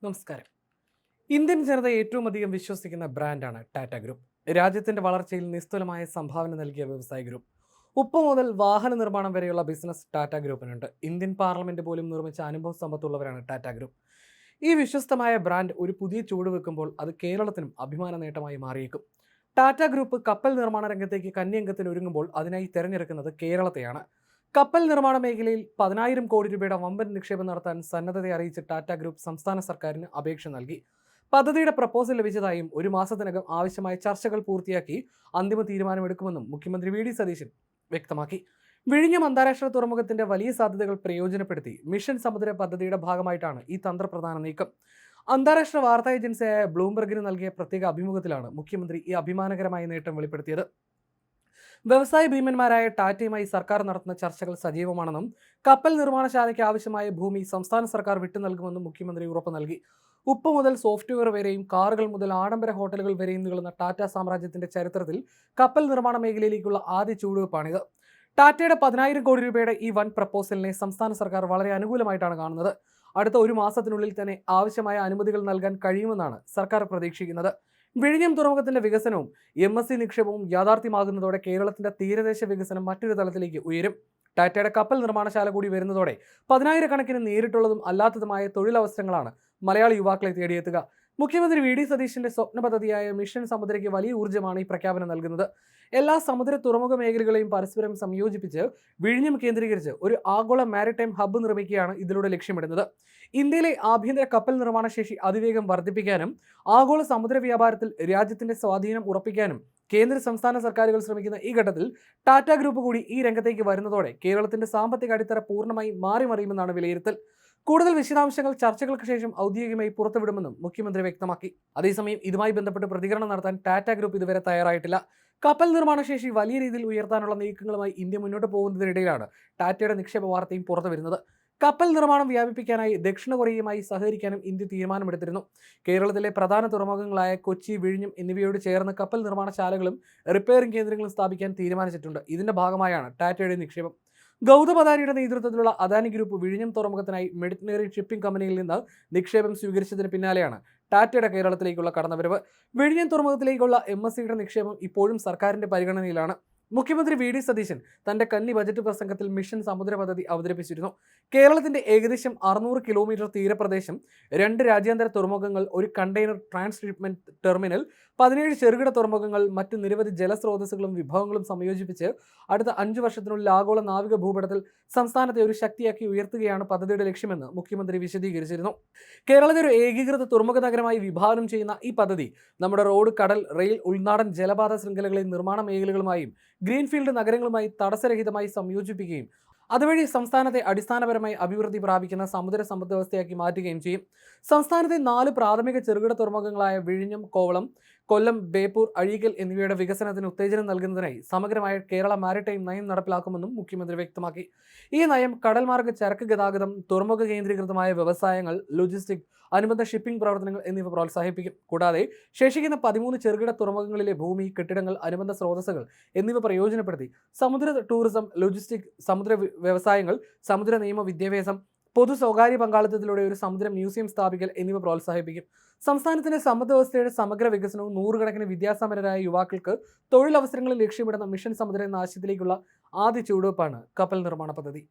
നമസ്കാരം. ഇന്ത്യൻ ജനത ഏറ്റവും അധികം വിശ്വസിക്കുന്ന ബ്രാൻഡാണ് ടാറ്റ ഗ്രൂപ്പ്. രാജ്യത്തിന്റെ വളർച്ചയിൽ നിസ്തുലമായ സംഭാവന നൽകിയ വ്യവസായ ഗ്രൂപ്പ്. ഉപ്പ് മുതൽ വാഹന നിർമ്മാണം വരെയുള്ള ബിസിനസ് ടാറ്റ ഗ്രൂപ്പിനുണ്ട്. ഇന്ത്യൻ പാർലമെന്റ് പോലും നിർമ്മിച്ച അനുഭവ സമ്പത്തുള്ളവരാണ് ടാറ്റ ഗ്രൂപ്പ്. ഈ വിശ്വസ്തമായ ബ്രാൻഡ് ഒരു പുതിയ ചൂട് വെക്കുമ്പോൾ അത് കേരളത്തിനും അഭിമാന നേട്ടമായി മാറിയേക്കും. ടാറ്റ ഗ്രൂപ്പ് കപ്പൽ നിർമ്മാണ രംഗത്തേക്ക് കന്യംഗത്തിന് ഒരുങ്ങുമ്പോൾ അതിനായി തെരഞ്ഞെടുക്കുന്നത് കേരളത്തെയാണ്. കപ്പൽ നിർമ്മാണ മേഖലയിൽ 10,000 കോടി രൂപയുടെ വമ്പൻ നിക്ഷേപം നടത്താൻ സന്നദ്ധത അറിയിച്ച് ടാറ്റ ഗ്രൂപ്പ് സംസ്ഥാന സർക്കാരിന് അപേക്ഷ നൽകി. പദ്ധതിയുടെ പ്രപ്പോസൽ ലഭിച്ചതായും ഒരു മാസത്തിനകം ആവശ്യമായ ചർച്ചകൾ പൂർത്തിയാക്കി അന്തിമ തീരുമാനമെടുക്കുമെന്നും മുഖ്യമന്ത്രി വി ഡി സതീശൻ വ്യക്തമാക്കി. വിഴിഞ്ഞം അന്താരാഷ്ട്ര തുറമുഖത്തിന്റെ വലിയ സാധ്യതകൾ പ്രയോജനപ്പെടുത്തി മിഷൻ സമുദ്ര പദ്ധതിയുടെ ഭാഗമായിട്ടാണ് ഈ തന്ത്രപ്രധാന നീക്കം. അന്താരാഷ്ട്ര വാർത്താ ഏജൻസിയായ ബ്ലൂംബർഗിന് നൽകിയ പ്രത്യേക അഭിമുഖത്തിലാണ് മുഖ്യമന്ത്രി ഈ അഭിമാനകരമായ നേട്ടം വെളിപ്പെടുത്തിയത്. വ്യവസായ ഭീമന്മാരായ ടാറ്റയുമായി സർക്കാർ നടത്തുന്ന ചർച്ചകൾ സജീവമാണെന്നും കപ്പൽ നിർമ്മാണശാലയ്ക്ക് ആവശ്യമായ ഭൂമി സംസ്ഥാന സർക്കാർ വിട്ടു നൽകുമെന്നും മുഖ്യമന്ത്രി ഉറപ്പു നൽകി. ഉപ്പ് മുതൽ സോഫ്റ്റ്വെയർ വരെയും കാറുകൾ മുതൽ ആഡംബര ഹോട്ടലുകൾ വരെയും നീളുന്ന ടാറ്റ സാമ്രാജ്യത്തിന്റെ ചരിത്രത്തിൽ കപ്പൽ നിർമ്മാണ മേഖലയിലേക്കുള്ള ആദ്യ ചുവടുവെപ്പാണിത്. ടാറ്റയുടെ 10,000 കോടി രൂപയുടെ ഈ വൻ പ്രപ്പോസലിനെ സംസ്ഥാന സർക്കാർ വളരെ അനുകൂലമായിട്ടാണ് കാണുന്നത്. അടുത്ത ഒരു മാസത്തിനുള്ളിൽ തന്നെ ആവശ്യമായ അനുമതികൾ നൽകാൻ കഴിയുമെന്നാണ് സർക്കാർ പ്രതീക്ഷിക്കുന്നത്. വിഴിഞ്ഞം തുറമുഖത്തിന്റെ വികസനവും MSC നിക്ഷേപവും യാഥാർത്ഥ്യമാകുന്നതോടെ കേരളത്തിന്റെ തീരദേശ വികസനം മറ്റൊരു തലത്തിലേക്ക് ഉയരും. ടാറ്റയുടെ കപ്പൽ നിർമ്മാണശാല കൂടി വരുന്നതോടെ 10,000 നേരിട്ടുള്ളതും അല്ലാത്തതുമായ തൊഴിലവസരങ്ങളാണ് മലയാളി യുവാക്കളെ തേടിയെത്തുക. മുഖ്യമന്ത്രി വി ഡി സതീശന്റെ സ്വപ്ന പദ്ധതിയായ മിഷൻ സമുദ്രയ്ക്ക് വലിയ ഊർജ്ജമാണ് ഈ പ്രഖ്യാപനം നൽകുന്നത്. എല്ലാ സമുദ്ര തുറമുഖ മേഖലകളെയും പരസ്പരം സംയോജിപ്പിച്ച് വിഴിഞ്ഞം കേന്ദ്രീകരിച്ച് ഒരു ആഗോള മാരിടൈം ഹബ്ബ് നിർമ്മിക്കുകയാണ് ഇതിലൂടെ ലക്ഷ്യമിടുന്നത്. ഇന്ത്യയിലെ ആഭ്യന്തര കപ്പൽ നിർമ്മാണ ശേഷി അതിവേഗം വർദ്ധിപ്പിക്കാനും ആഗോള സമുദ്ര വ്യാപാരത്തിൽ രാജ്യത്തിന്റെ സ്വാധീനം ഉറപ്പിക്കാനും കേന്ദ്ര സംസ്ഥാന സർക്കാരുകൾ ശ്രമിക്കുന്ന ഈ ഘട്ടത്തിൽ ടാറ്റ ഗ്രൂപ്പ് കൂടി ഈ രംഗത്തേക്ക് വരുന്നതോടെ കേരളത്തിന്റെ സാമ്പത്തിക അടിത്തറ പൂർണ്ണമായി മാറിമറിയുമെന്നാണ് വിലയിരുത്തൽ. കൂടുതൽ വിശദാംശങ്ങൾ ചർച്ചകൾക്ക് ശേഷം ഔദ്യോഗികമായി പുറത്തുവിടുമെന്നും മുഖ്യമന്ത്രി വ്യക്തമാക്കി. അതേസമയം ഇതുമായി ബന്ധപ്പെട്ട് പ്രതികരണം നടത്താൻ ടാറ്റ ഗ്രൂപ്പ് ഇതുവരെ തയ്യാറായിട്ടില്ല. കപ്പൽ നിർമ്മാണ ശേഷി വലിയ രീതിയിൽ ഉയർത്താനുള്ള നീക്കങ്ങളുമായി ഇന്ത്യ മുന്നോട്ട് പോകുന്നതിനിടയിലാണ് ടാറ്റയുടെ നിക്ഷേപ വാർത്തയും പുറത്തു വരുന്നത്. കപ്പൽ നിർമ്മാണം വ്യാപിപ്പിക്കാനായി ദക്ഷിണ കൊറിയയുമായി സഹകരിക്കാനും ഇന്ത്യ തീരുമാനമെടുത്തിരുന്നു. കേരളത്തിലെ പ്രധാന തുറമുഖങ്ങളായ കൊച്ചി, വിഴിഞ്ഞം എന്നിവയോട് ചേർന്ന് കപ്പൽ നിർമ്മാണശാലകളും റിപ്പയറിംഗ് കേന്ദ്രങ്ങളും സ്ഥാപിക്കാൻ തീരുമാനിച്ചിട്ടുണ്ട്. ഇതിന്റെ ഭാഗമായാണ് ടാറ്റയുടെ നിക്ഷേപം. ഗൗതം അദാനിയുടെ നേതൃത്വത്തിലുള്ള അദാനി ഗ്രൂപ്പ് വിഴിഞ്ഞം തുറമുഖത്തിനായി മെഡിറ്ററേനിയൻ ഷിപ്പിംഗ് കമ്പനിയിൽ നിന്ന് നിക്ഷേപം സ്വീകരിച്ചതിന് പിന്നാലെയാണ് ടാറ്റയുടെ കേരളത്തിലേക്കുള്ള കടന്നുവരവ്. വിഴിഞ്ഞം തുറമുഖത്തിലേക്കുള്ള MSCയുടെ നിക്ഷേപം ഇപ്പോഴും സർക്കാരിന്റെ പരിഗണനയിലാണ്. മുഖ്യമന്ത്രി വി ഡി സതീശൻ തന്റെ കന്നി ബജറ്റ് പ്രസംഗത്തിൽ മിഷൻ സമുദ്ര പദ്ധതി അവതരിപ്പിച്ചിരുന്നു. കേരളത്തിന്റെ ഏകദേശം 600 കിലോമീറ്റർ തീരപ്രദേശം, 2 രാജ്യാന്തര തുറമുഖങ്ങൾ, ഒരു കണ്ടെയ്നർ ട്രാൻസ്ഷിപ്മെന്റ് ടെർമിനൽ, 17 ചെറുകിട തുറമുഖങ്ങൾ, മറ്റ് നിരവധി ജലസ്രോതസ്സുകളും വിഭവങ്ങളും സംയോജിപ്പിച്ച് അടുത്ത 5 വർഷത്തിനുള്ളിൽ ആഗോള നാവിക ഭൂപടത്തിൽ സംസ്ഥാനത്തെ ഒരു ശക്തിയാക്കി ഉയർത്തുകയാണ് പദ്ധതിയുടെ ലക്ഷ്യമെന്ന് മുഖ്യമന്ത്രി വിശദീകരിച്ചിരുന്നു. കേരളത്തെ ഒരു ഏകീകൃത തുറമുഖ നഗരമായി വിഭാവനം ചെയ്യുന്ന ഈ പദ്ധതി നമ്മുടെ റോഡ്, കടൽ, റെയിൽ, ഉൾനാടൻ ജലപാത ശൃംഖലകളെ നിർമ്മാണ മേഖലകളുമായും ഗ്രീൻഫീൽഡ് നഗരങ്ങളുമായി തടസ്സരഹിതമായി സംയോജിപ്പിക്കുകയും അതുവഴി സംസ്ഥാനത്തെ അടിസ്ഥാനപരമായി അഭിവൃദ്ധി പ്രാപിക്കുന്ന സമുദ്ര സമ്പദ്വ്യവസ്ഥയാക്കി മാറ്റുകയും ചെയ്യും. സംസ്ഥാനത്തെ 4 പ്രാഥമിക ചെറുകിട തുറമുഖങ്ങളായ വിഴിഞ്ഞം, കോവളം, കൊല്ലം, ബേപ്പൂർ, അഴീക്കൽ എന്നിവയുടെ വികസനത്തിന് ഉത്തേജനം നൽകുന്നതിനായി സമഗ്രമായ കേരള മാരിടൈം നയം നടപ്പിലാക്കുമെന്നും മുഖ്യമന്ത്രി വ്യക്തമാക്കി. ഈ നയം കടൽമാർഗ്ഗ ചരക്ക് ഗതാഗതം, തുറമുഖ കേന്ദ്രീകൃതമായ വ്യവസായങ്ങൾ, ലോജിസ്റ്റിക്, അനുബന്ധ ഷിപ്പിംഗ് പ്രവർത്തനങ്ങൾ എന്നിവ പ്രോത്സാഹിപ്പിക്കും. കൂടാതെ ശേഷിക്കുന്ന 13 ചെറുകിട തുറമുഖങ്ങളിലെ ഭൂമി, കെട്ടിടങ്ങൾ, അനുബന്ധ സ്രോതസ്സുകൾ എന്നിവ പ്രയോജനപ്പെടുത്തി സമുദ്ര ടൂറിസം, ലോജിസ്റ്റിക്, സമുദ്ര വ്യവസായങ്ങൾ, സമുദ്ര നിയമ, വിദ്യാഭ്യാസം, പൊതു സ്വകാര്യ പങ്കാളിത്തത്തിലൂടെ ഒരു സമുദ്ര മ്യൂസിയം സ്ഥാപിക്കൽ എന്നിവ പ്രോത്സാഹിപ്പിക്കും. സംസ്ഥാനത്തിന്റെ സമ്പദ്വ്യവസ്ഥയുടെ സമഗ്ര വികസനവും 100 കണക്കിന് വിദ്യാസമ്പന്നരായ യുവാക്കൾക്ക് തൊഴിലവസരങ്ങളിൽ ലക്ഷ്യമിടുന്ന മിഷൻ സമുദ്ര എന്ന ആശയത്തിലേക്കുള്ള ആദ്യ ചുവടുവെപ്പാണ് കപ്പൽ നിർമ്മാണ പദ്ധതി.